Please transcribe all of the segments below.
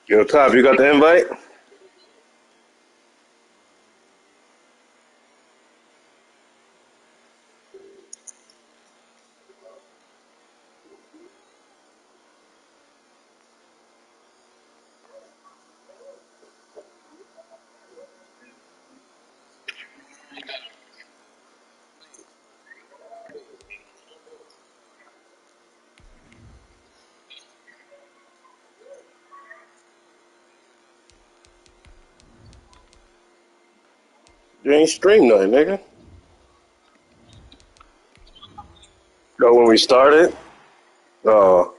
Yo, Top, you got the invite? You ain't stream nothing, nigga. No, when we started? Oh.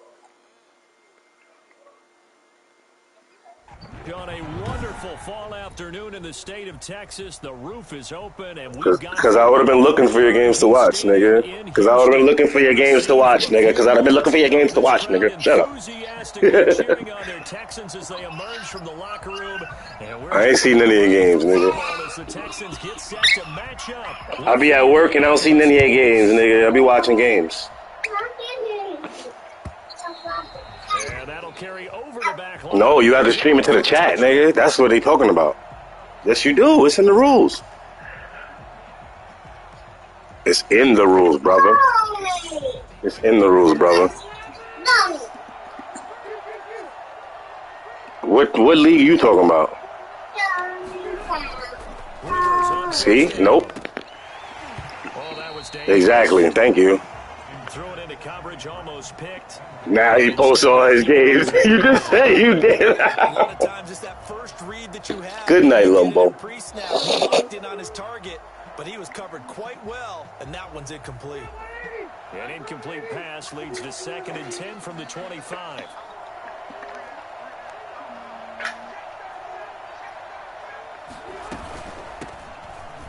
On a wonderful fall afternoon in the state of Texas, the roof is open, and we've got... Because I would have been looking for your games to watch, nigga. Because I would have been looking for your games to watch, nigga. Because I'd have been looking for your games to watch, nigga. Shut up. cheering on their Texans as they emerge from the locker room. I ain't seen none of your games, nigga. The Texans get set to match up. I'll be at work and I don't see none of your games, nigga. I'll be watching games. And that'll carry over the back line. No, you have to stream it to the chat, nigga. That's what they talking about. Yes, you do. It's in the rules. It's in the rules, brother. It's in the rules, brother. What league you talking about? See? Nope. Exactly. Thank you. Throw it into coverage, almost picked. Now he posts all his games. You just said you did. A lot of times it's that first read that you have. Good night, Lumbo. Pre-snap, he locked in on his target, but he was covered quite well, and that one's incomplete. An incomplete pass leads to 2nd and 10 from the 25.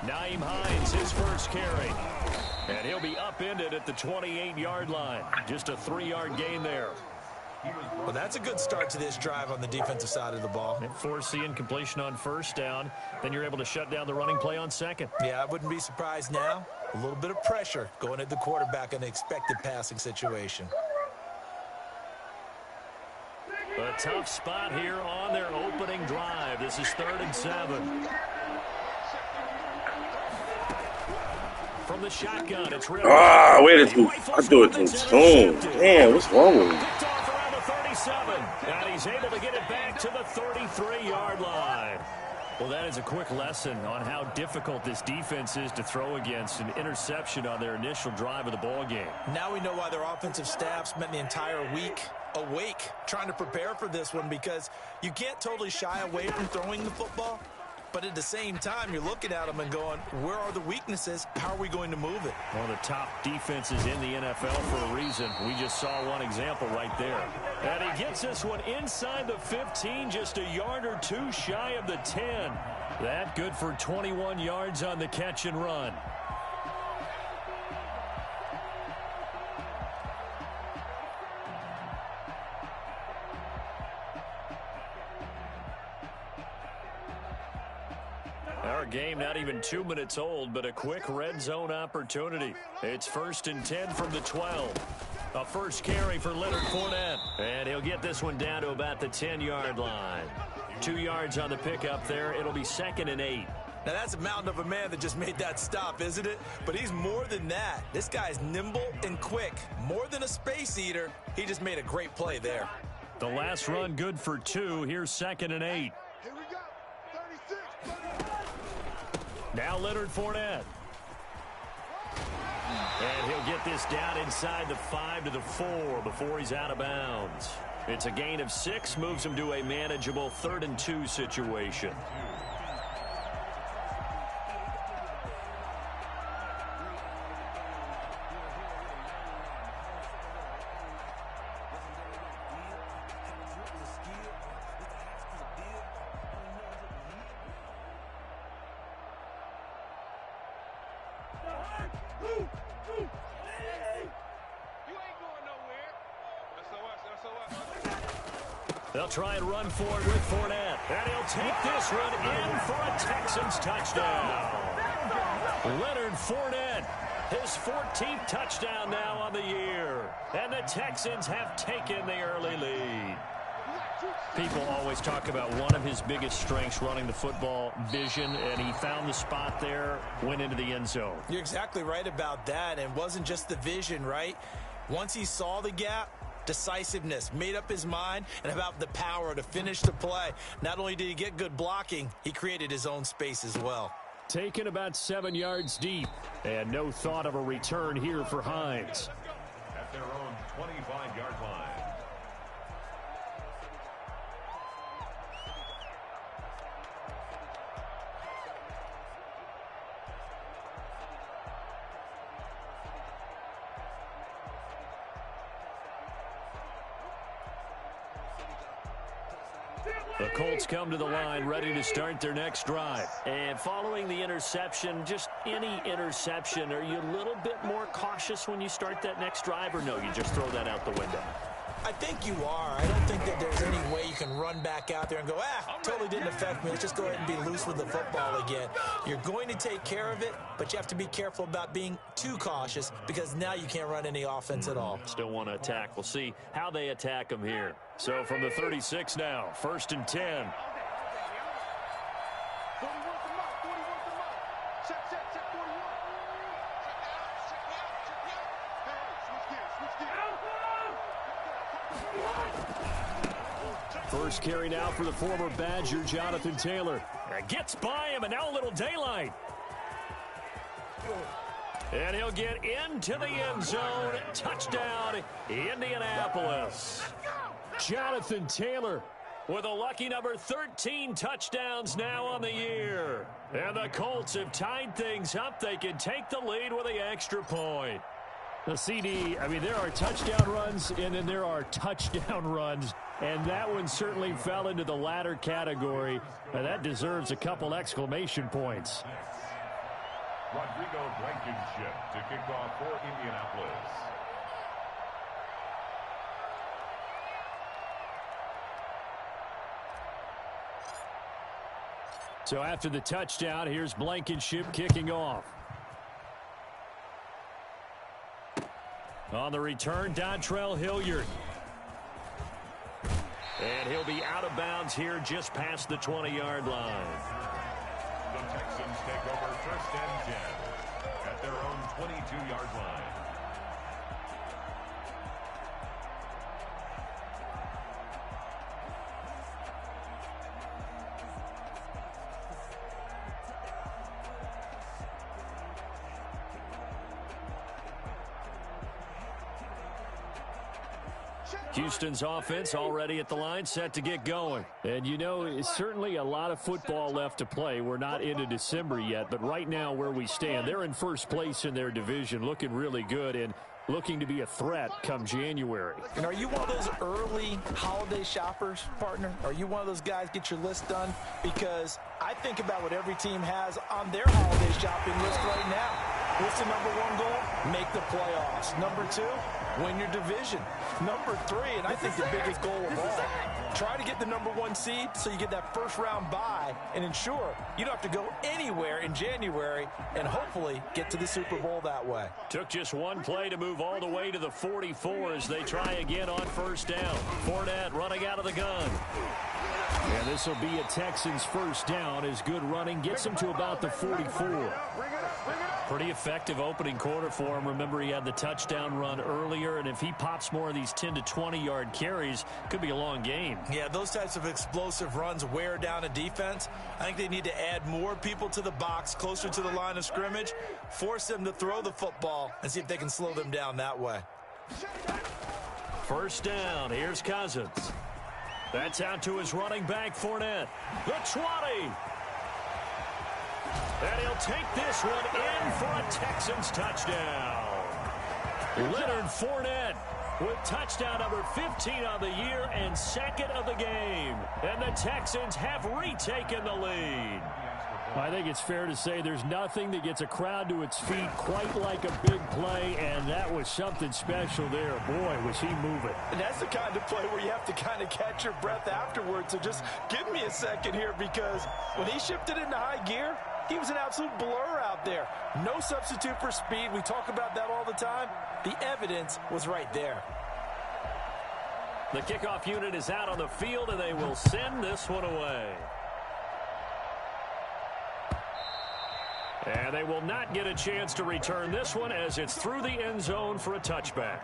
Nyheim Hines, his first carry. And he'll be upended at the 28-yard line. Just a 3-yard gain there. Well, that's a good start to this drive on the defensive side of the ball. And force the incompletion on first down. Then you're able to shut down the running play on second. Yeah, I wouldn't be surprised now. A little bit of pressure going at the quarterback in the expected passing situation. A tough spot here on their opening drive. This is 3rd and 7. From the shotgun, it's Rivers. Ah, wait too. I do it too soon. Damn, what's wrong with me? Picked off around the 37, and he's able to get it back to the 33-yard line. Well, that is a quick lesson on how difficult this defense is to throw against. An interception on their initial drive of the ball game. Now we know why their offensive staff spent the entire week awake trying to prepare for this one, because you can't totally shy away from throwing the football. But at the same time, you're looking at them and going, where are the weaknesses? How are we going to move it? One of the top defenses in the NFL for a reason. We just saw one example right there. And he gets this one inside the 15, just a yard or two shy of the 10. That good for 21 yards on the catch and run. Our game not even 2 minutes old, but a quick red zone opportunity. It's 1st and 10 from the 12. A first carry for Leonard Fournette. And he'll get this one down to about the 10-yard line. 2 yards on the pickup there. It'll be 2nd and 8. Now, that's a mountain of a man that just made that stop, isn't it? But he's more than that. This guy's nimble and quick. More than a space eater. He just made a great play there. The last run good for 2. Here's 2nd and 8. Here we go. 36. Now Leonard Fournette. And he'll get this down inside the 5 to the 4 before he's out of bounds. It's a gain of 6, moves him to a manageable 3rd and 2 situation. They'll try and run for it with Fournette. And he'll take this run in for a Texans touchdown. Leonard Fournette, his 14th touchdown now on the year. And the Texans have taken the early lead. People always talk about one of his biggest strengths running the football, vision, and he found the spot there, went into the end zone. You're exactly right about that, and it wasn't just the vision, right? Once he saw the gap, decisiveness, made up his mind, and about the power to finish the play. Not only did he get good blocking, he created his own space as well. Taken about 7 yards deep, and no thought of a return here for Hines. At their own 25-yard line. The Colts come to the line ready to start their next drive. And following the interception, just any interception, are you a little bit more cautious when you start that next drive, or no, you just throw that out the window? I think you are. I don't think that there's any way you can run back out there and go, totally didn't affect me. Let's just go ahead and be loose with the football again. You're going to take care of it, but you have to be careful about being too cautious because now you can't run any offense at all. Still want to attack. We'll see how they attack them here. So from the 36 now, 1st and 10. First carry now for the former Badger, Jonathan Taylor. Gets by him, and now a little daylight. And he'll get into the end zone. Touchdown, Indianapolis. Jonathan Taylor with a lucky number 13 touchdowns now on the year. And the Colts have tied things up. They can take the lead with the extra point. The CD, I mean, there are touchdown runs, and then there are touchdown runs. And that one certainly fell into the latter category. And that deserves a couple exclamation points. Rodrigo Blankenship to kick off for Indianapolis. So after the touchdown, here's Blankenship kicking off. On the return, Dontrell Hilliard. And he'll be out of bounds here just past the 20-yard line. The Texans take over 1st and 10 at their own 22-yard line. Houston's offense already at the line, set to get going. And, you know, it's certainly a lot of football left to play. We're not into December yet, but right now where we stand, they're in first place in their division, looking really good and looking to be a threat come January. And are you one of those early holiday shoppers, partner? Are you one of those guys get your list done? Because I think about what every team has on their holiday shopping list right now. What's the number one goal? Make the playoffs. Number two, win your division. Number three, and I think the biggest goal of all, try to get the number one seed so you get that first round bye and ensure you don't have to go anywhere in January and hopefully get to the Super Bowl that way. Took just one play to move all the way to the 44 as they try again on 1st down. Fournette running out of the gun. And this will be a Texans 1st down as good running gets him to about the 44. Pretty effective opening quarter for him. Remember, he had the touchdown run earlier, and if he pops more of these 10 to 20-yard carries, could be a long game. Yeah, those types of explosive runs wear down a defense. I think they need to add more people to the box, closer to the line of scrimmage, force them to throw the football, and see if they can slow them down that way. 1st down. Here's Cousins. That's out to his running back, Fournette. The 20. And he'll take this one in for a Texans touchdown. Leonard Fournette with touchdown number 15 on the year and 2nd of the game. And the Texans have retaken the lead. I think it's fair to say there's nothing that gets a crowd to its feet quite like a big play, and that was something special there. Boy, was he moving. And that's the kind of play where you have to kind of catch your breath afterwards. So just give me a second here, because when he shifted into high gear, he was an absolute blur out there. No substitute for speed. We talk about that all the time. The evidence was right there. The kickoff unit is out on the field, and they will send this one away. And they will not get a chance to return this one as it's through the end zone for a touchback.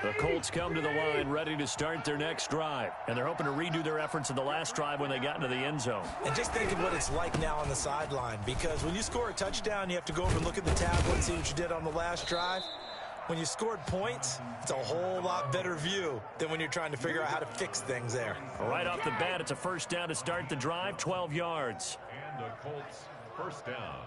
The Colts come to the line ready to start their next drive. And they're hoping to redo their efforts in the last drive when they got into the end zone. And just think of what it's like now on the sideline, because when you score a touchdown, you have to go over and look at the tablet and see what you did on the last drive. When you scored points, it's a whole lot better view than when you're trying to figure out how to fix things there. Right off the bat, it's a first down to start the drive, 12 yards. And the Colts first down.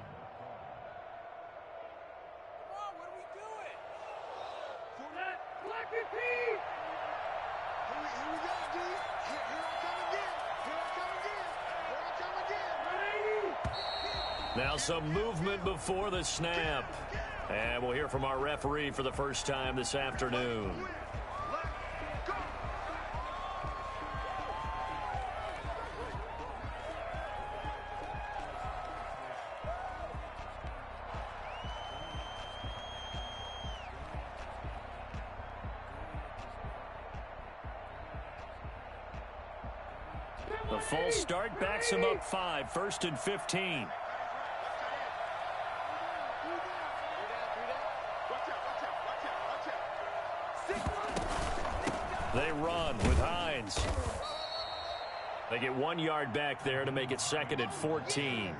Now some movement before the snap. And we'll hear from our referee for the first time this afternoon. The false start backs him up 5, 1st and 15. They run with Hines. They get 1 yard back there to make it 2nd and 14.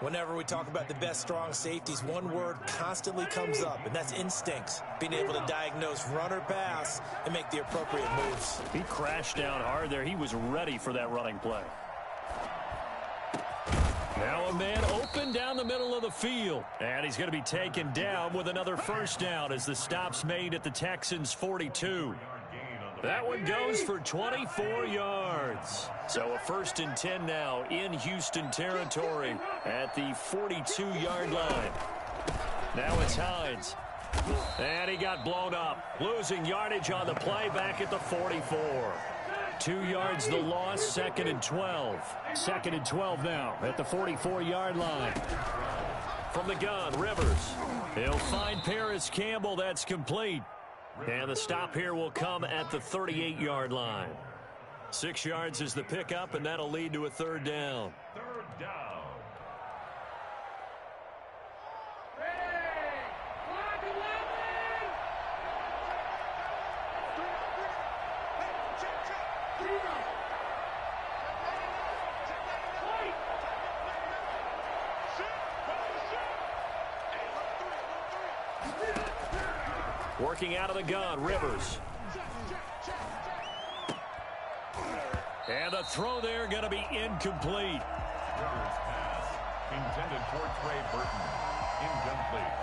Whenever we talk about the best strong safeties, one word constantly comes up, and that's instincts. Being able to diagnose run or pass and make the appropriate moves. He crashed down hard there. He was ready for that running play. Now a man open down the middle of the field. And he's going to be taken down with another first down as the stop's made at the Texans' 42. That one goes for 24 yards. So a 1st and 10 now in Houston territory at the 42-yard line. Now it's Hines. And he got blown up. Losing yardage on the play back at the 44. 2 yards the loss, 2nd and 12. 2nd and 12 now at the 44-yard line. From the gun, Rivers. He'll find Paris Campbell. That's complete. And the stop here will come at the 38-yard line. 6 yards is the pickup, and that'll lead to a 3rd down. 3rd down. Working out of the gun, Rivers. And the throw there going to be incomplete. Rivers pass intended for Trey Burton. Incomplete.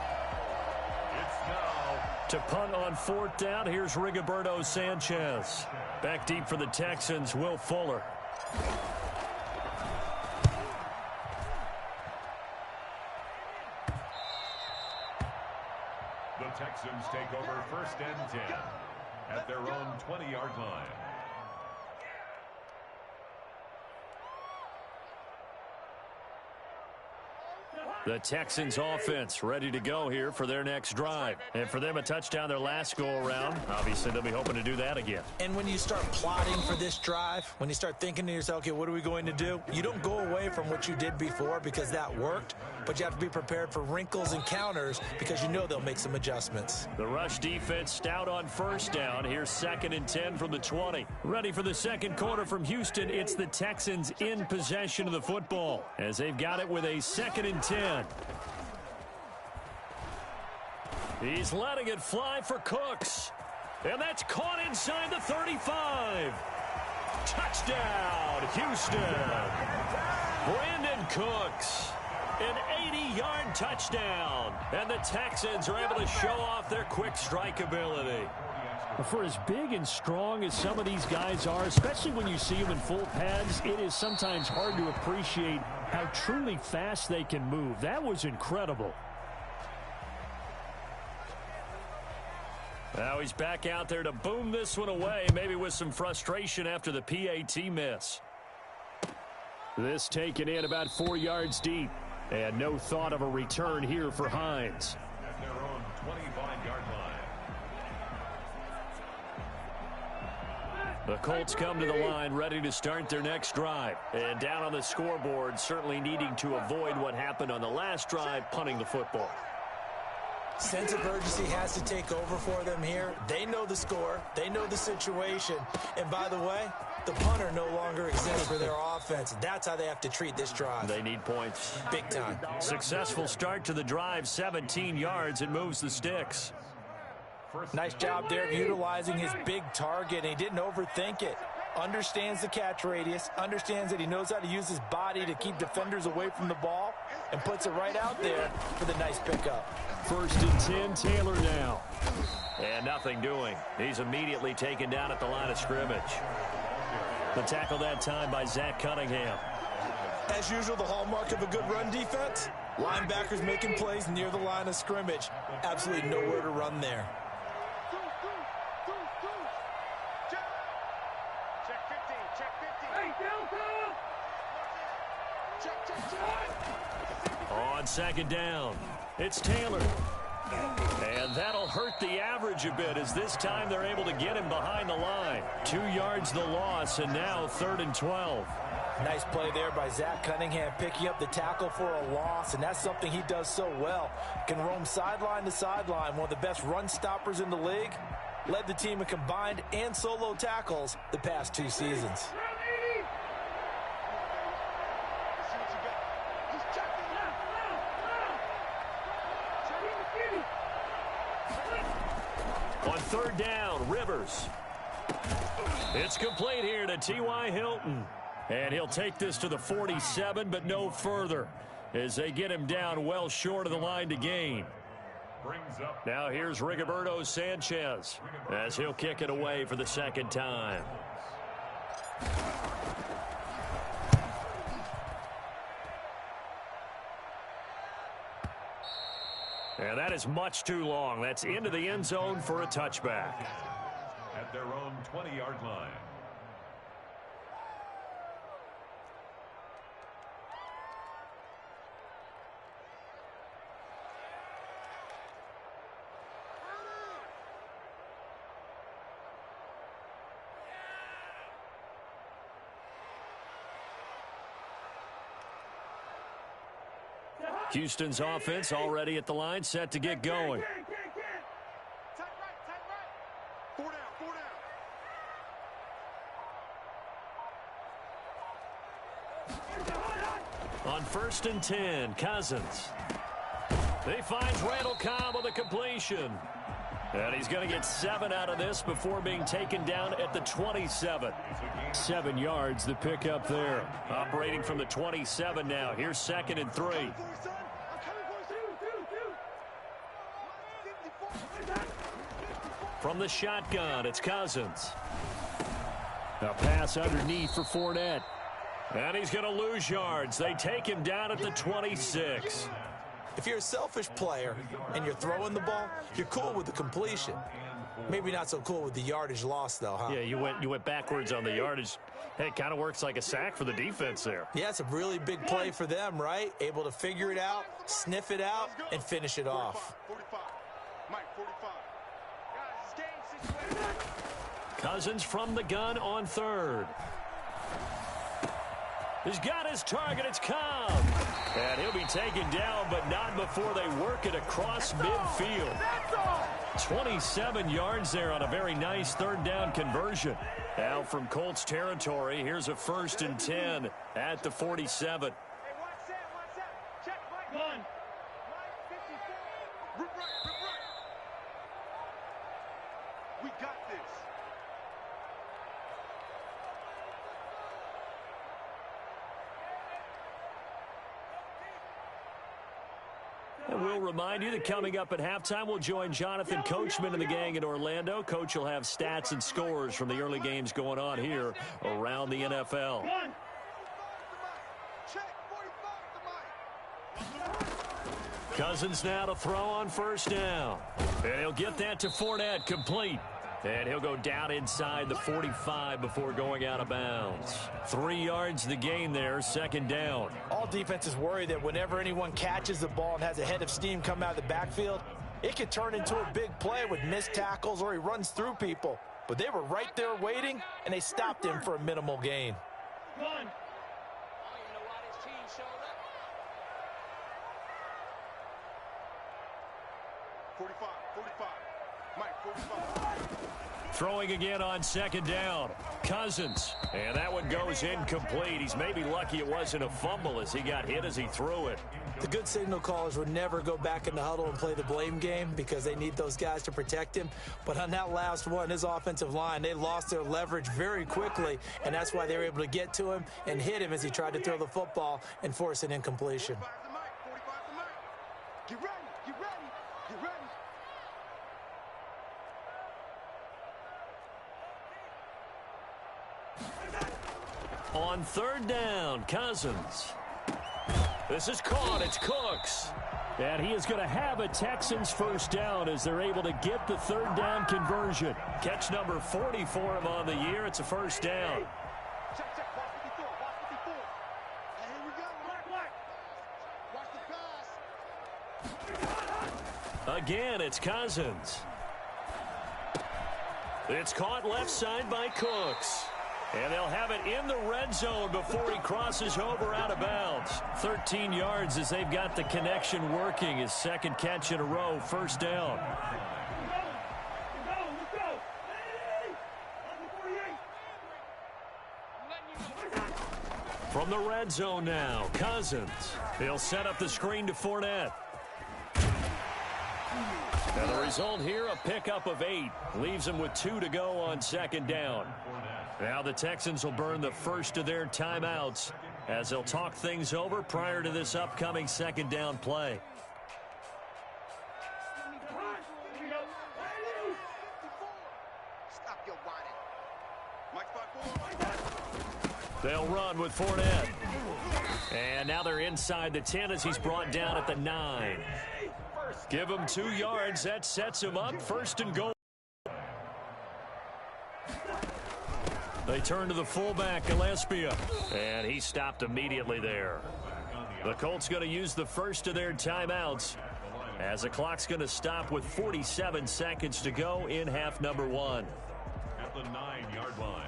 It's now To punt on 4th down, here's Rigoberto Sanchez. Back deep for the Texans, Will Fuller. the Texans take over 1st and 10 at their own 20-yard line. The Texans offense ready to go here for their next drive. And for them, a touchdown their last go-around. Obviously, they'll be hoping to do that again. And when you start plotting for this drive, when you start thinking to yourself, okay, what are we going to do? You don't go away from what you did before because that worked, but you have to be prepared for wrinkles and counters because you know they'll make some adjustments. The rush defense stout on 1st down. Here's 2nd and 10 from the 20. Ready for the second quarter from Houston. It's the Texans in possession of the football as they've got it with a 2nd and 10. He's letting it fly for Cooks. And that's caught inside the 35. Touchdown, Houston. Brandon Cooks. An 80-yard touchdown. And the Texans are able to show off their quick strike ability. For as big and strong as some of these guys are, especially when you see them in full pads, it is sometimes hard to appreciate how truly fast they can move. That was incredible. Now he's back out there to boom this one away, maybe with some frustration after the PAT miss. This taken in about 4 yards deep. And no thought of a return here for Hines. At their own 25-yard line. The Colts come to the line ready to start their next drive. And down on the scoreboard, certainly needing to avoid what happened on the last drive, punting the football. Sense of urgency has to take over for them here. They know the score. They know the situation. And by the way, the punter no longer exists for their offense. That's how they have to treat this drive. They need points. Big time. Successful start to the drive, 17 yards, and moves the sticks. Nice job there of utilizing his big target. He didn't overthink it. Understands the catch radius, understands that he knows how to use his body to keep defenders away from the ball, and puts it right out there for the nice pickup. 1st and 10, Taylor now. And nothing doing. He's immediately taken down at the line of scrimmage. The tackle that time by Zach Cunningham. As usual, the hallmark of a good run defense, linebackers making plays near the line of scrimmage. Absolutely nowhere to run there. On 2nd down, it's Taylor. And that'll hurt the average a bit as this time they're able to get him behind the line. 2 yards the loss, and now 3rd and 12. Nice play there by Zach Cunningham, picking up the tackle for a loss, and that's something he does so well. Can roam sideline to sideline, one of the best run stoppers in the league. Led the team in combined and solo tackles the past 2 seasons. On 3rd down, Rivers. It's complete here to T.Y. Hilton. And he'll take this to the 47, but no further, as they get him down well short of the line to gain. Now here's Rigoberto Sanchez, as he'll kick it away for the 2nd time. And that is much too long. That's into the end zone for a touchback. At their own 20-yard line. Houston's offense already at the line, set to get going. Tight right. 4 down, 4 down. On 1st and 10, Cousins. He finds Randall Cobb on the completion. And he's going to get 7 out of this before being taken down at the 27. 7 yards the pickup there. Operating from the 27 now. Here's 2nd and 3. From the shotgun, it's Cousins. A pass underneath for Fournette. And he's going to lose yards. They take him down at the 26. If you're a selfish player and you're throwing the ball, you're cool with the completion. Maybe not so cool with the yardage loss, though, huh? Yeah, you went backwards on the yardage. Hey, it kind of works like a sack for the defense there. Yeah, it's a really big play for them, right? Able to figure it out, sniff it out, and finish it off. 45. Mike, 45. Cousins from the gun on 3rd. He's got his target. It's Cobb. And he'll be taken down, but not before they work it across midfield. 27 yards there on a very nice 3rd down conversion. Now from Colts territory, here's a 1st and 10 at the 47. We got this. And we'll remind you that coming up at halftime, we'll join Jonathan Coachman and the gang in Orlando. Coach will have stats and scores from the early games going on here around the NFL. Cousins now to throw on 1st down. And he'll get that to Fournette, complete. And he'll go down inside the 45 before going out of bounds. 3 yards the gain there, second down. All defenses worry that whenever anyone catches the ball and has a head of steam come out of the backfield, it could turn into a big play with missed tackles or he runs through people. But they were right there waiting, and they stopped him for a minimal gain. 45, 45. Mike, 45. Throwing again on second down. Cousins. And that one goes incomplete. He's maybe lucky it wasn't a fumble as he got hit as he threw it. The good signal callers would never go back in the huddle and play the blame game because they need those guys to protect him. But on that last one, his offensive line, they lost their leverage very quickly, and that's why they were able to get to him and hit him as he tried to throw the football and force an incompletion. 45 to Mike, 45 to Mike. Get ready, get ready, get ready. On third down, Cousins. This is caught. It's Cooks. And he is going to have a Texans first down as they're able to get the third down conversion. Catch number 40 for him on the year. It's a first down. Check, check, watch 54, watch 54. And here we go, watch the pass. Again, it's Cousins. It's caught left side by Cooks. And they'll have it in the red zone before he crosses over out of bounds. 13 yards as they've got the connection working. His second catch in a row, first down. From the red zone now, Cousins. He'll set up the screen to Fournette. And the result here, a pickup of 8. Leaves him with 2 to go on second down. Now the Texans will burn the first of their timeouts as they'll talk things over prior to this upcoming second down play. Stop your whining. Mike 5-4. They'll run with Fournette. And now they're inside the 10 as he's brought down at the 9. Give him 2 yards. That sets him up. First and goal. They turn to the fullback, Gillespie, and he stopped immediately there. The Colts going to use the first of their timeouts as the clock's going to stop with 47 seconds to go in half number 1. At the 9-yard line.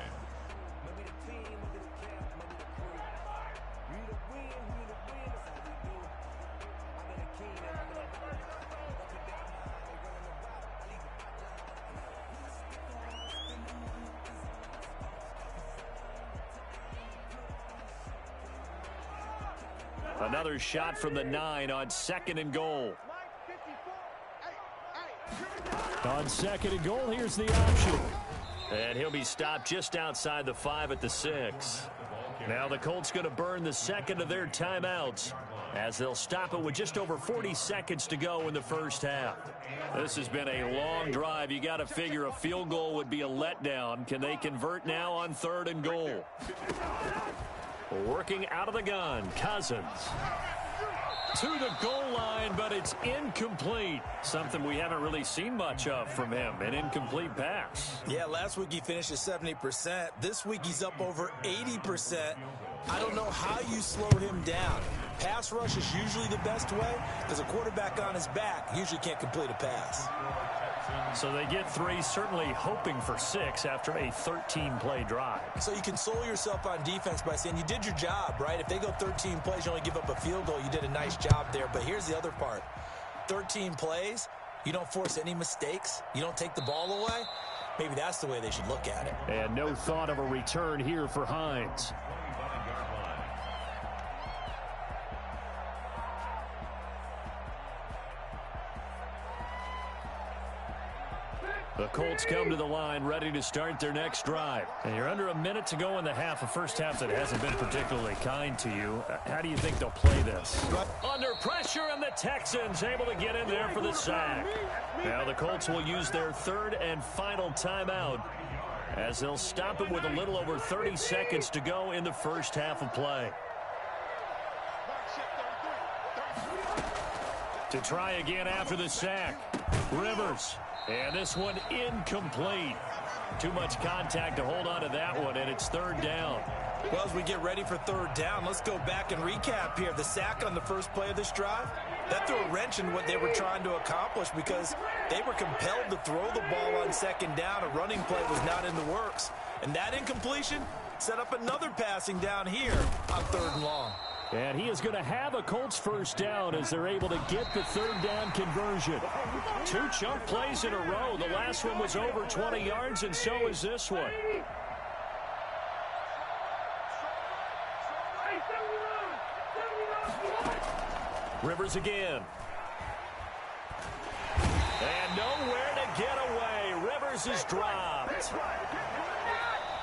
Another shot from the 9 on second and goal. On second and goal, here's the option. And he'll be stopped just outside the 5 at the 6. Now the Colts going to burn the second of their timeouts as they'll stop it with just over 40 seconds to go in the first half. This has been a long drive. You got to figure a field goal would be a letdown. Can they convert now on third and goal? Working out of the gun, Cousins. To the goal line, but it's incomplete. Something we haven't really seen much of from him, an incomplete pass. Yeah, last week he finished at 70%. This week he's up over 80%. I don't know how you slow him down. Pass rush is usually the best way because a quarterback on his back usually can't complete a pass. So they get 3, certainly hoping for 6 after a 13-play drive. So you console yourself on defense by saying you did your job, right? If they go 13 plays, you only give up a field goal, you did a nice job there. But here's the other part. 13 plays, you don't force any mistakes, you don't take the ball away. Maybe that's the way they should look at it. And no thought of a return here for Hines. The Colts come to the line ready to start their next drive. And you're under a minute to go in the half, a first half that hasn't been particularly kind to you. How do you think they'll play this? Under pressure, and the Texans able to get in there for the sack. Now the Colts will use their third and final timeout as they'll stop it with a little over 30 seconds to go in the first half of play. To try again after the sack. Rivers. And this one incomplete. Too much contact to hold on to that one, and it's third down. Well, as we get ready for third down, let's go back and recap here. The sack on the first play of this drive, that threw a wrench in what they were trying to accomplish because they were compelled to throw the ball on second down. A running play was not in the works. And that incompletion set up another passing down here on third and long. And he is going to have a Colts first down as they're able to get the third down conversion. 2 chunk plays in a row. The last one was over 20 yards, and so is this one. Rivers again. And nowhere to get away. Rivers is dropped.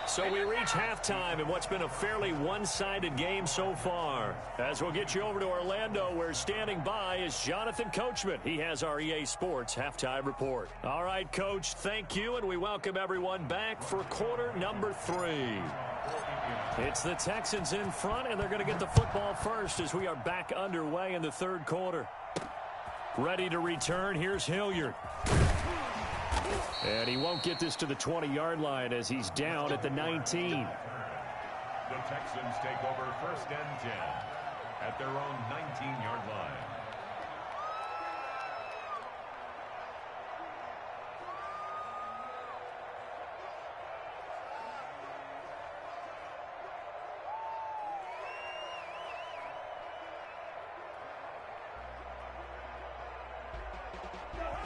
So we reach halftime in what's been a fairly one-sided game so far. As we'll get you over to Orlando, where standing by is Jonathan Coachman. He has our EA Sports halftime report. All right, Coach, thank you, and we welcome everyone back for quarter number 3. It's the Texans in front, and they're going to get the football first as we are back underway in the third quarter. Ready to return, here's Hilliard. And he won't get this to the 20-yard line as he's down at the 19. The Texans take over first and 10 at their own 19-yard line.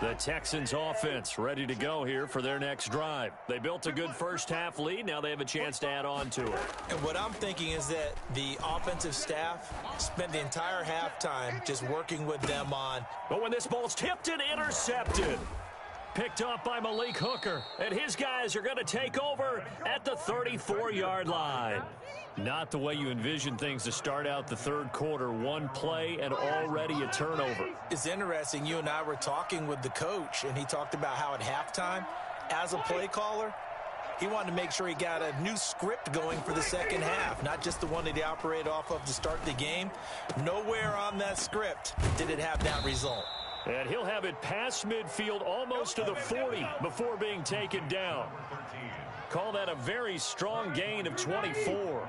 The Texans offense ready to go here for their next drive. They built a good first half lead. Now they have a chance to add on to it. And what I'm thinking is that the offensive staff spent the entire halftime just working with them on. But when this ball's tipped and intercepted. Picked up by Malik Hooker. And his guys are going to take over at the 34-yard line. Not the way you envision things to start out the third quarter. One play and already a turnover. It's interesting. You and I were talking with the coach, and he talked about how at halftime, as a play caller, he wanted to make sure he got a new script going for the second half, not just the one that he operated off of to start the game. Nowhere on that script did it have that result. And he'll have it past midfield almost to the 40 before being taken down. Call that a very strong gain of 24.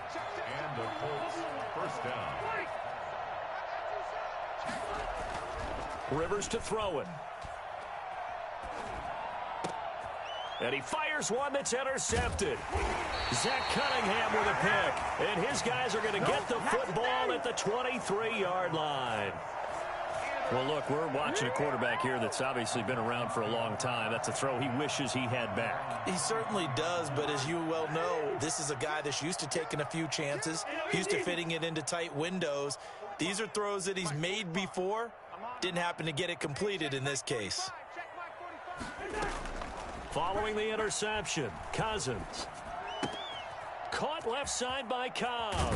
And the Colts first down. Rivers to throw it. And he fires one that's intercepted. Zach Cunningham with a pick. And his guys are going to get the football at the 23-yard line. Well, look, we're watching a quarterback here that's obviously been around for a long time. That's a throw he wishes he had back. He certainly does, but as you well know, this is a guy that's used to taking a few chances, used to fitting it into tight windows. These are throws that he's made before. Didn't happen to get it completed in this case. Following the interception, Cousins. Caught left side by Cobb.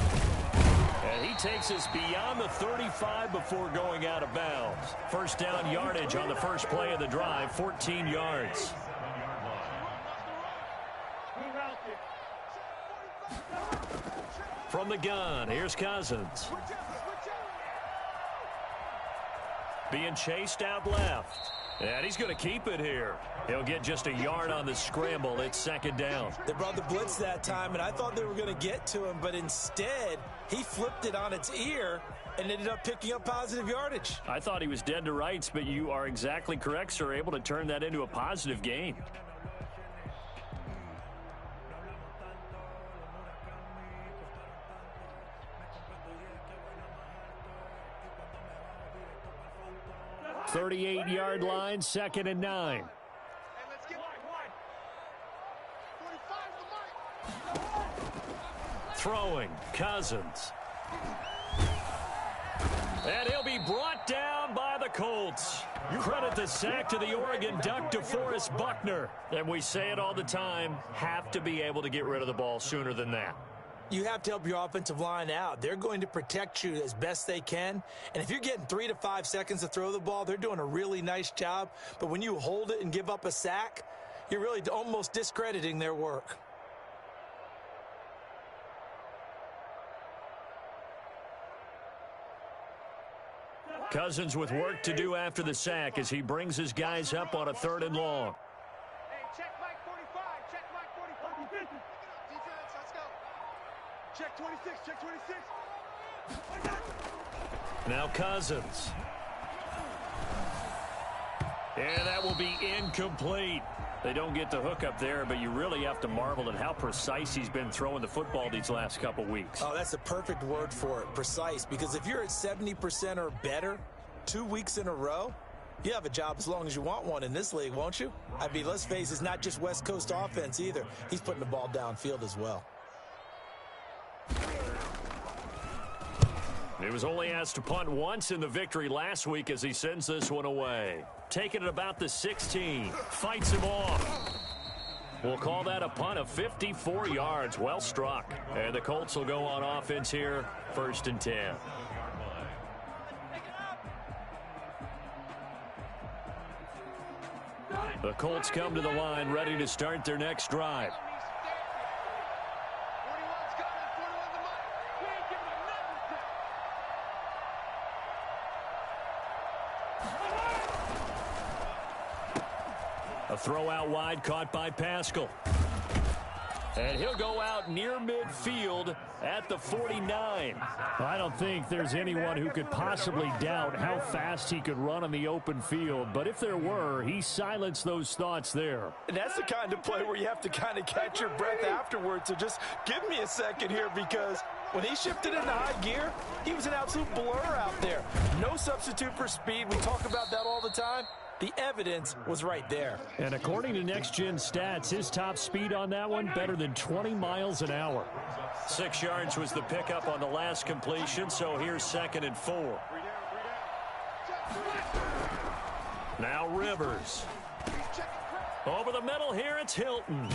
And he takes us beyond the 35 before going out of bounds. First down yardage on the first play of the drive, 14 yards. From the gun, here's Cousins. Being chased out left. And he's going to keep it here. He'll get just a yard on the scramble. It's second down. They brought the blitz that time, and I thought they were going to get to him, but instead he flipped it on its ear and ended up picking up positive yardage. I thought he was dead to rights, but you are exactly correct, sir. Able to turn that into a positive gain. .38-yard line, 2nd and 9. Throwing, Cousins. And he'll be brought down by the Colts. Credit the sack to the Oregon Duck, DeForest Buckner. And we say it all the time, have to be able to get rid of the ball sooner than that. You have to help your offensive line out. They're going to protect you as best they can. And if you're getting 3 to 5 seconds to throw the ball, they're doing a really nice job. But when you hold it and give up a sack, you're really almost discrediting their work. Cousins with work to do after the sack as he brings his guys up on a 3rd and long. Hey, check Mike 45. Check Mike 45. Defense, let's go. Check 26. Check 26. Now Cousins. And that will be incomplete. They don't get the hook up there, but you really have to marvel at how precise he's been throwing the football these last couple weeks. Oh, that's the perfect word for it, precise. Because if you're at 70% or better 2 weeks in a row, you have a job as long as you want one in this league, won't you? I mean, let's face it, it's not just West Coast offense either. He's putting the ball downfield as well. He was only asked to punt once in the victory last week as he sends this one away. Taking it about the 16. Fights him off. We'll call that a punt of 54 yards. Well struck. And the Colts will go on offense here. 1st and 10. The Colts come to the line ready to start their next drive. 41's coming. 41's the mark. We ain't giving him nothing. A throw out wide caught by Pascal. And he'll go out near midfield at the 49. I don't think there's anyone who could possibly doubt how fast he could run on the open field. But if there were, he silenced those thoughts there. And that's the kind of play where you have to kind of catch your breath afterwards. So just give me a second here, because when he shifted into high gear, he was an absolute blur out there. No substitute for speed. We talk about that all the time. The evidence was right there. And according to Next Gen Stats, his top speed on that one, better than 20 miles an hour. 6 yards was the pickup on the last completion, so here's 2nd and 4. Now Rivers. Over the middle here, it's Hilton.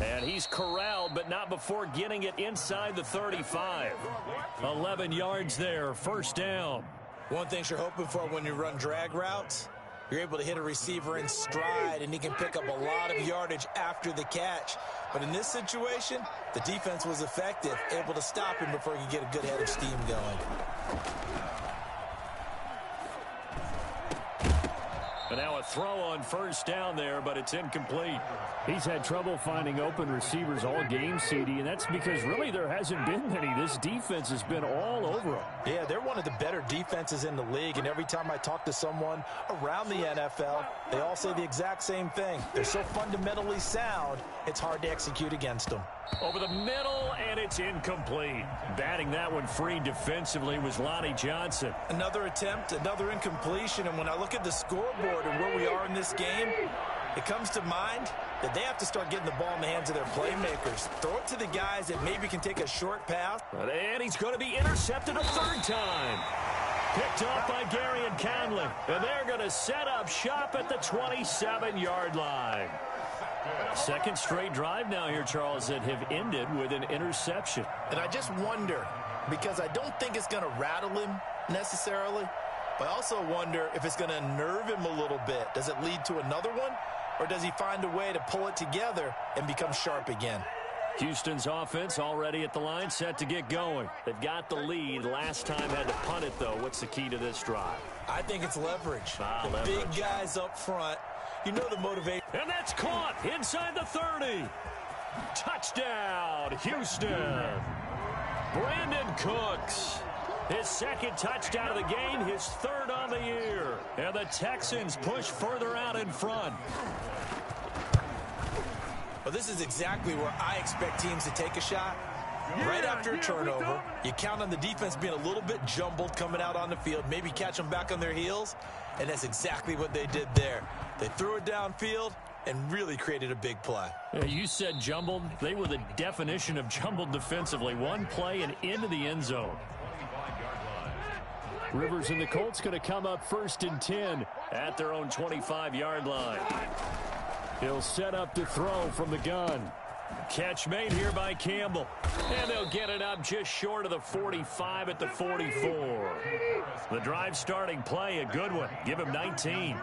And he's corralled, but not before getting it inside the 35. 11 yards there, 1st down. One thing you're hoping for when you run drag routes, you're able to hit a receiver in stride, and he can pick up a lot of yardage after the catch. But in this situation, the defense was effective, able to stop him before he could get a good head of steam going. And now a throw on 1st down there, but it's incomplete. He's had trouble finding open receivers all game, CD, and that's because really there hasn't been many. This defense has been all over them. Yeah, they're one of the better defenses in the league, and every time I talk to someone around the NFL, they all say the exact same thing. They're so fundamentally sound, it's hard to execute against them. Over the middle, and it's incomplete. Batting that one free defensively was Lonnie Johnson. Another attempt, another incompletion, and when I look at the scoreboard and where we are in this game, it comes to mind that they have to start getting the ball in the hands of their playmakers. Throw it to the guys that maybe can take a short pass. And he's going to be intercepted a 3rd time. Picked off by Gary and Conley. And they're going to set up shop at the 27-yard line. 2nd straight drive now here, Charles, that have ended with an interception. And I just wonder, because I don't think it's going to rattle him necessarily, but I also wonder if it's going to unnerve him a little bit. Does it lead to another one, or does he find a way to pull it together and become sharp again? Houston's offense already at the line, set to get going. They've got the lead. Last time had to punt it, though. What's the key to this drive? I think it's leverage. The leverage. Big guys up front. You know the motivation. And that's caught inside the 30. Touchdown, Houston. Brandon Cooks. His 2nd touchdown of the game, his 3rd on the year. And the Texans push further out in front. Well, this is exactly where I expect teams to take a shot. Right after a turnover, you count on the defense being a little bit jumbled coming out on the field, maybe catch them back on their heels, and that's exactly what they did there. They threw it downfield and really created a big play. Yeah, you said jumbled. They were the definition of jumbled defensively. One play and into the end zone. Rivers and the Colts going to come up 1st and 10 at their own 25-yard line. He'll set up to throw from the gun. Catch made here by Campbell. And they'll get it up just short of the 45 at the 44. The drive starting play, a good one. Give him 19.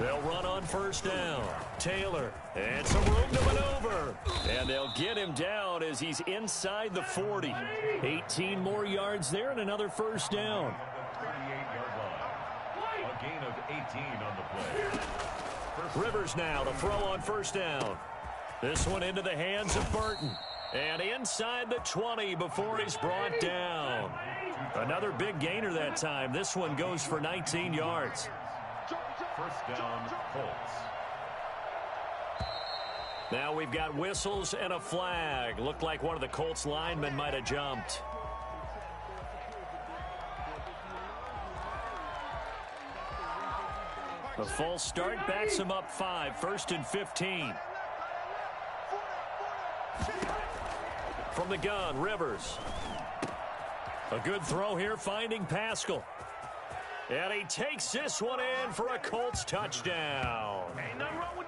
They'll run on first down. Taylor, and some room to maneuver. And they'll get him down as he's inside the 40. 18 more yards there and another first down. The 38-yard line. A gain of 18 on the play. Rivers now to throw on first down. This one into the hands of Burton. And inside the 20 before he's brought down. Another big gainer that time. This one goes for 19 yards. First down, Colts. Now we've got whistles and a flag. Looked like one of the Colts linemen might have jumped. A false start backs him up 5. First and 15. From the gun, Rivers. A good throw here, finding Pascal. And he takes this one in for a Colts touchdown.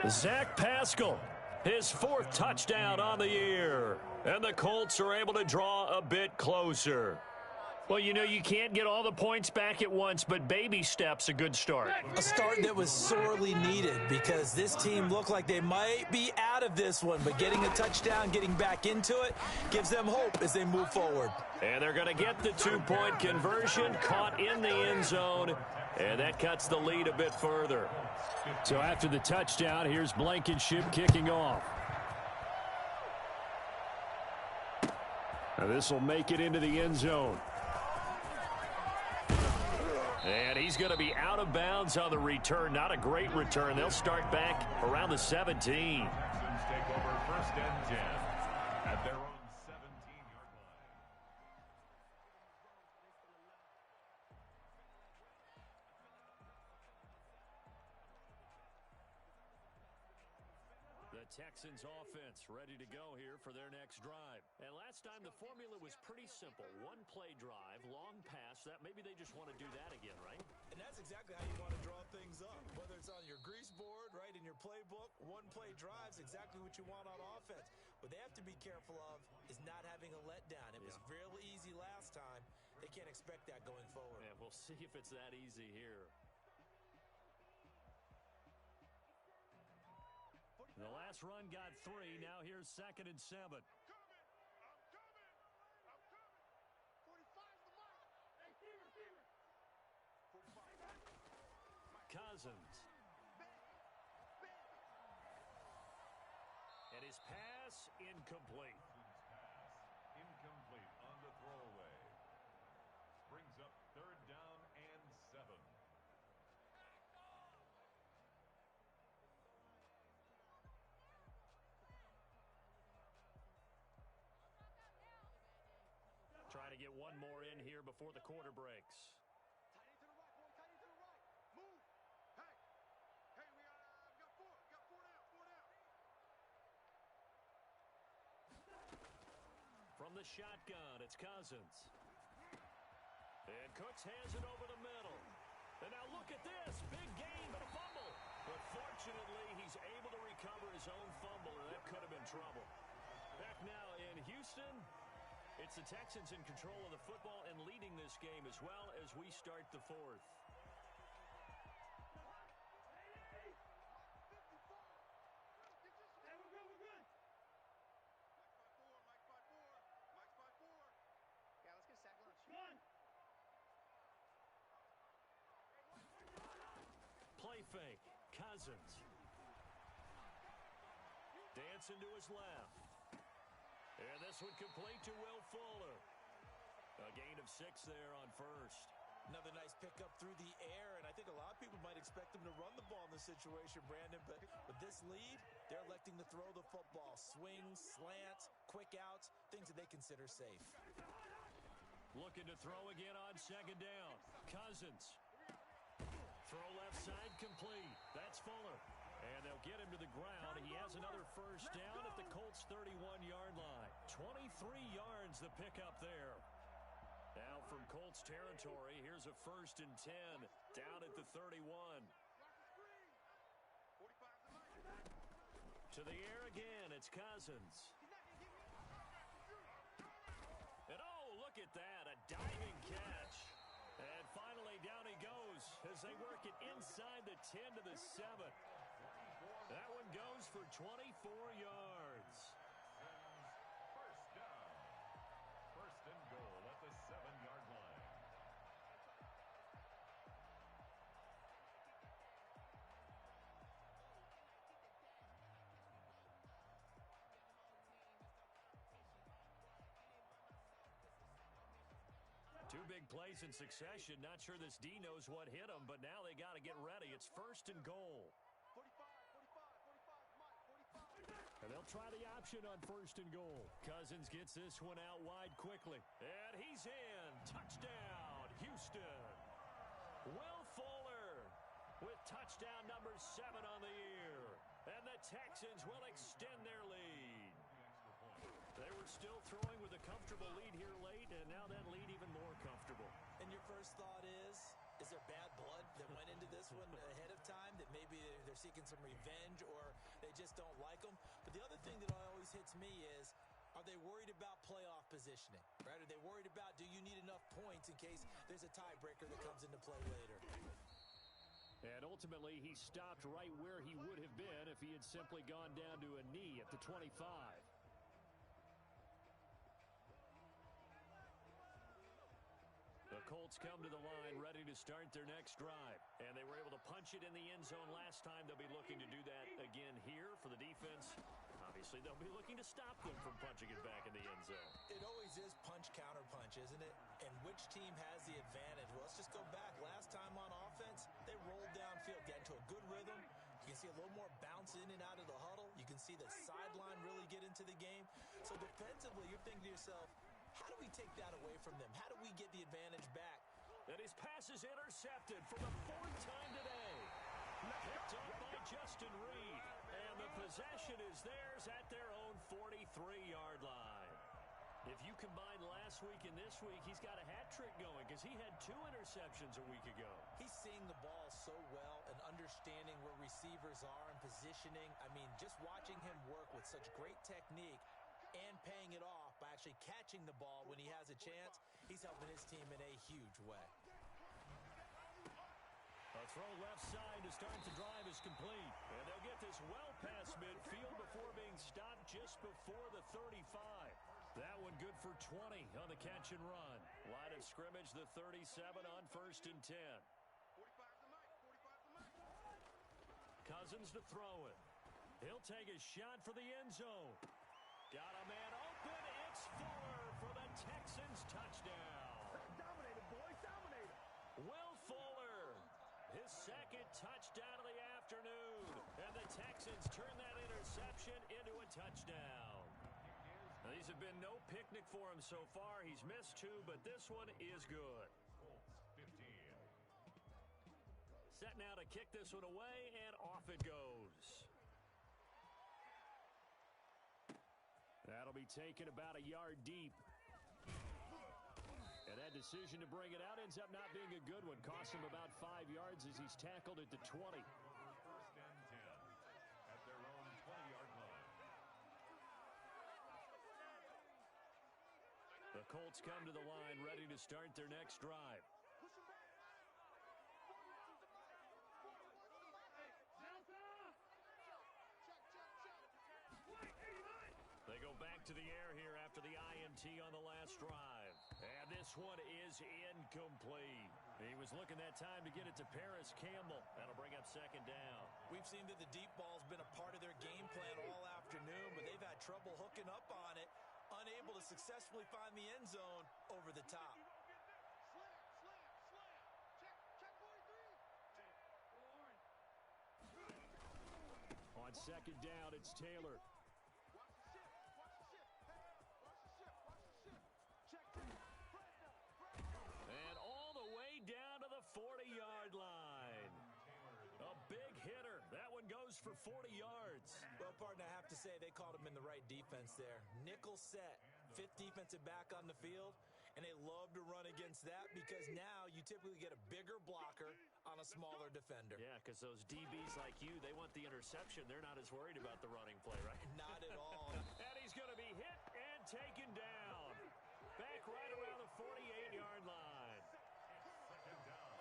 Zach Pascal, his 4th touchdown on the year. And the Colts are able to draw a bit closer. Well, you know, you can't get all the points back at once, but baby steps a good start. A start that was sorely needed because this team looked like they might be out of this one, but getting a touchdown, getting back into it, gives them hope as they move forward. And they're going to get the 2-point conversion, caught in the end zone, and that cuts the lead a bit further. So after the touchdown, here's Blankenship kicking off. Now this will make it into the end zone. And he's going to be out of bounds on the return. Not a great return. They'll start back around the 17. Texans take over first and 10 at their own 17-yard line. The Texans offense ready to go here for their next drive. And last time the formula was pretty simple. 1-play drive, long pass. That maybe they just want to do that again, right? And that's exactly how you want to draw things up. Whether it's on your grease board, right, in your playbook, 1-play drive's exactly what you want on offense. What they have to be careful of is not having a letdown. It was really easy last time. They can't expect that going forward. Yeah, we'll see if it's that easy here. The last run got 3. Now here's 2nd and 7. I'm coming. 45's the mark. Hey, receiver. 45. Cousins. And his pass incomplete. Pass incomplete on the throwaway. Brings up 3rd down and 7. Trying to get one more in here before the quarter breaks. Tight end to the right, boy. Tight end to the right. Move. Hey. Hey, we got 4. We got 4 down. 4 down. From the shotgun, it's Cousins. And Cooks has it over the middle. And now look at this. Big game, but a fumble. But fortunately, he's able to recover his own fumble, and that could have been trouble. Back now in Houston, it's the Texans in control of the football and leading this game as well as we start the 4th. Play fake. Cousins. Dancing to his left. And this one complete to Will Fuller. A gain of 6 there on first. Another nice pickup through the air, and I think a lot of people might expect them to run the ball in this situation, Brandon, but with this lead, they're electing to throw the football. Swings, slants, quick outs, things that they consider safe. Looking to throw again on 2nd down. Cousins. Throw left side complete. That's Fuller. And they'll get him to the ground. He has another first down at the Colts' 31-yard line. 23 yards the pickup there. Now from Colts territory, here's a 1st and 10 down at the 31. To the air again, it's Cousins. And oh, look at that, a diving catch. And finally down he goes as they work it inside the 10 to the 7. That one goes for 24 yards. First down. First and goal at the 7-yard line. Two big plays in succession. Not sure this D knows what hit him, but now they got to get ready. It's first and goal. 45, 45, 45, Mike, 45. And they'll try the option on first and goal. Cousins gets this one out wide quickly. And he's in. Touchdown, Houston. Will Fuller with touchdown number 7 on the year. And the Texans will extend their lead. They were still throwing with a comfortable lead here late, and now that lead even more comfortable. And your first thought is there bad blood that went into this one ahead of time, that maybe they're seeking some revenge or they just don't like them? But the other thing that always hits me is, are they worried about playoff positioning? Right? Are they worried about, do you need enough points in case there's a tiebreaker that comes into play later? And ultimately, he stopped right where he would have been if he had simply gone down to a knee at the 25. The Colts come to the line ready to start their next drive. And they were able to punch it in the end zone last time. They'll be looking to do that again here for the defense. Obviously, they'll be looking to stop them from punching it back in the end zone. It always is punch, counter punch, isn't it? And which team has the advantage? Well, let's just go back. Last time on offense, they rolled downfield, got into a good rhythm. You can see a little more bounce in and out of the huddle. You can see the sideline really get into the game. So defensively, you're thinking to yourself, how do we take that away from them? How do we get the advantage back? And his pass is intercepted for the 4th time today. Picked up by Justin Reed. And the possession is theirs at their own 43-yard line. If you combine last week and this week, he's got a hat trick going because he had 2 interceptions a week ago. He's seeing the ball so well and understanding where receivers are and positioning. I mean, just watching him work with such great technique and paying it off by actually catching the ball when he has a chance, he's helping his team in a huge way. A throw left side to start the drive is complete. And they'll get this well past midfield before being stopped just before the 35. That one good for 20 on the catch and run. Line of scrimmage, the 37 on 1st and 10. 45 to Mike, 45 to Mike. Cousins to throw it. He'll take a shot for the end zone. Got a man open. It's Fuller for the Texans touchdown. Dominated, boys, dominated. Will Fuller, his 2nd touchdown of the afternoon. And the Texans turn that interception into a touchdown. Now, these have been no picnic for him so far. He's missed 2, but this one is good. Colts 15. Set now to kick this one away, and off it goes. That'll be taken about a yard deep. And that decision to bring it out ends up not being a good one. Cost him about 5 yards as he's tackled at the 20. 1st and 10 at their own 20-yard line. The Colts come to the line ready to start their next drive. Push him back. They go back to the air here after the INT on the last drive. And this one is incomplete. He was looking that time to get it to Paris Campbell. That'll bring up 2nd down. We've seen that the deep ball's been a part of their game plan all afternoon, but they've had trouble hooking up on it, unable to successfully find the end zone over the top. Slam, slam, slam. Check 43. On 2nd down, it's Taylor. Watch the ship, watch the ship. Hey, watch the ship, watch the ship. Check 2. Fresno. And all the way down to the 40-yard line. A big hitter. That one goes for 40 yards. Well, partner, I have to say they called him in the right defense there. Nickel set, 5th defensive back on the field, and they love to run against that because now you typically get a bigger blocker on a smaller defender. Yeah, because those DBs like you, they want the interception. They're not as worried about the running play, right? Not at all. And he's going to be hit and taken down. Back right around the 48-yard line. Second down.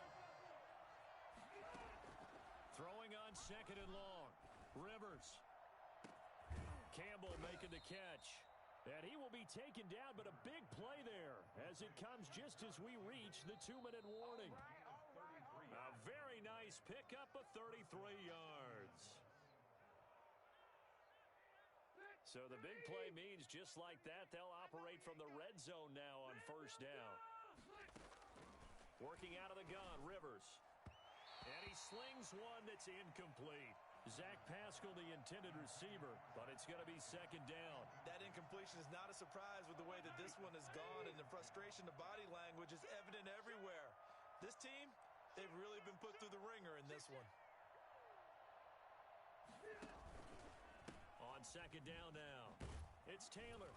Throw on 2nd and long. Rivers. Campbell making the catch. And he will be taken down, but a big play there as it comes just as we reach the 2-minute warning. A very nice pickup of 33 yards. So the big play means just like that, they'll operate from the red zone now on 1st down. Working out of the gun, Rivers. And he slings one that's incomplete. Zach Pascal, the intended receiver, but it's going to be 2nd down. That incompletion is not a surprise with the way that this one has gone, and the frustration, the body language is evident everywhere. This team, they've really been put through the ringer in this one. On 2nd down now, it's Taylor.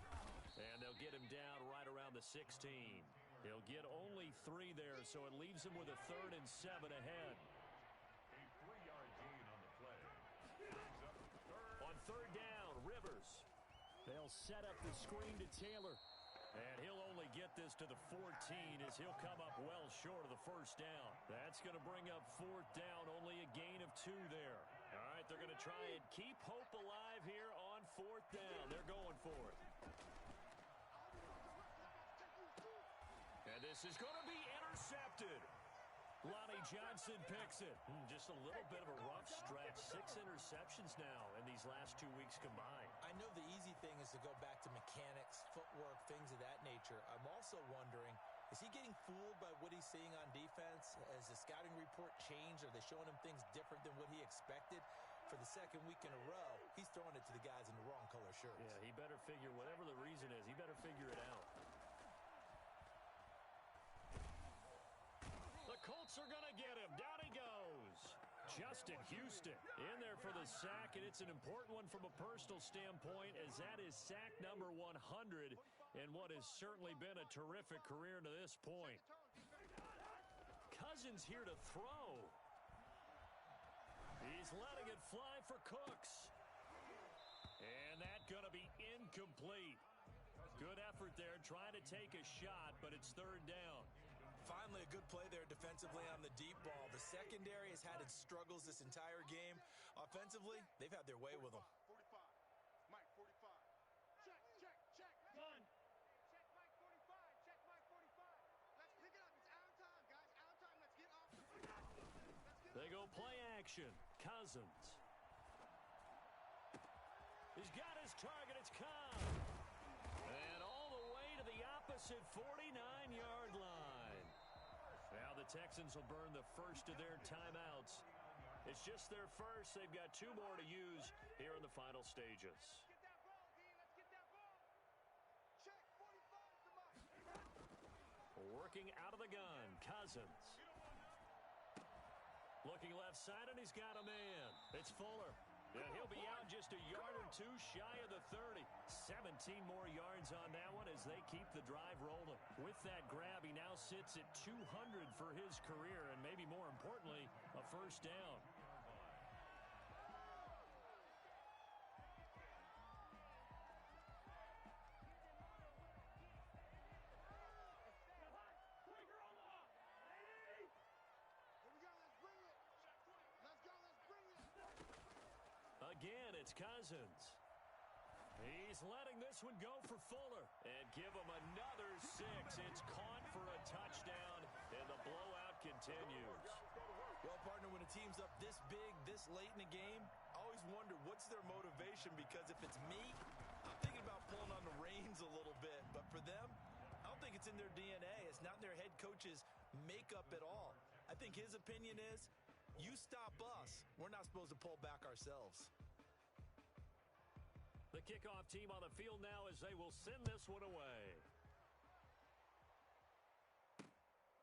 And they'll get him down right around the 16. He'll get only 3 there, so it leaves him with a 3rd and 7 ahead. A 3-yard gain on the play. On 3rd down, Rivers. They'll set up the screen to Taylor. And he'll only get this to the 14 as he'll come up well short of the 1st down. That's going to bring up 4th down, only a gain of 2 there. All right, they're going to try and keep hope alive here on 4th down. They're going for it. And this is going to be intercepted. Lonnie Johnson picks it. Just a little bit of a rough stretch. 6 interceptions now in these last 2 weeks combined. I know the easy thing is to go back to mechanics, footwork, things of that nature. I'm also wondering, is he getting fooled by what he's seeing on defense? Has the scouting report changed? Are they showing him things different than what he expected? For the 2nd week in a row, he's throwing it to the guys in the wrong color shirts. Yeah, he better figure, whatever the reason is, he better figure it out. The Colts are going to get him. Down he goes. Justin Houston in there for the sack, and it's an important one from a personal standpoint, as that is sack number 100 in what has certainly been a terrific career to this point. Cousins here to throw. He's letting it fly for Cooks. And that's going to be incomplete. Good effort there, trying to take a shot, but it's 3rd down. Finally, a good play there defensively on the deep ball. The secondary has had its struggles this entire game. Offensively, they've had their way with them. 45. Mike, 45. Check. Done. Check Mike 45. Check Mike 45. Let's pick it up. It's out of time, guys. Out of time. Let's get off the They go play action. Cousins. He's got his target. It's Cobb. And all the way to the opposite 49-yard line. Now the Texans will burn the first of their timeouts. It's just their first. They've got 2 more to use here in the final stages. Get that ball, D. Let's get that ball. Check 45 to Mike. Working out of the gun, Cousins. Looking left side, and he's got a man. It's Fuller. Yeah, he'll be out just a yard or 2 shy of the 30. 17 more yards on that one as they keep the drive rolling. With that grab, he now sits at 200 for his career, and maybe more importantly, a 1st down. Again, it's Cousins. He's letting this one go for Fuller and give him another 6. It's caught for a touchdown, and the blowout continues. Well, partner, when a team's up this big, this late in the game, I always wonder what's their motivation, because if it's me, I'm thinking about pulling on the reins a little bit. But for them, I don't think it's in their DNA. It's not in their head coach's makeup at all. I think his opinion is, you stop us, we're not supposed to pull back ourselves. The kickoff team on the field now as they will send this one away.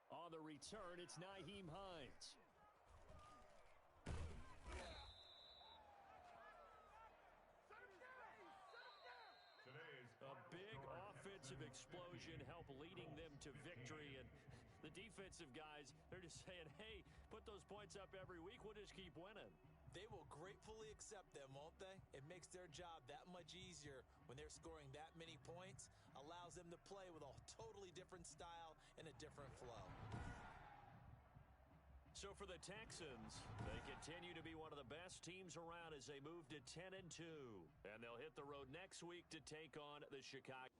On the return, it's Nyheim Hines. A big offensive explosion helped leading them to victory, and the defensive guys, they're just saying, hey, put those points up every week, we'll just keep winning. They will gratefully accept them, won't they? It makes their job that much easier when they're scoring that many points, allows them to play with a totally different style and a different flow. So for the Texans, they continue to be one of the best teams around as they move to 10-2. And they'll hit the road next week to take on the Chicago.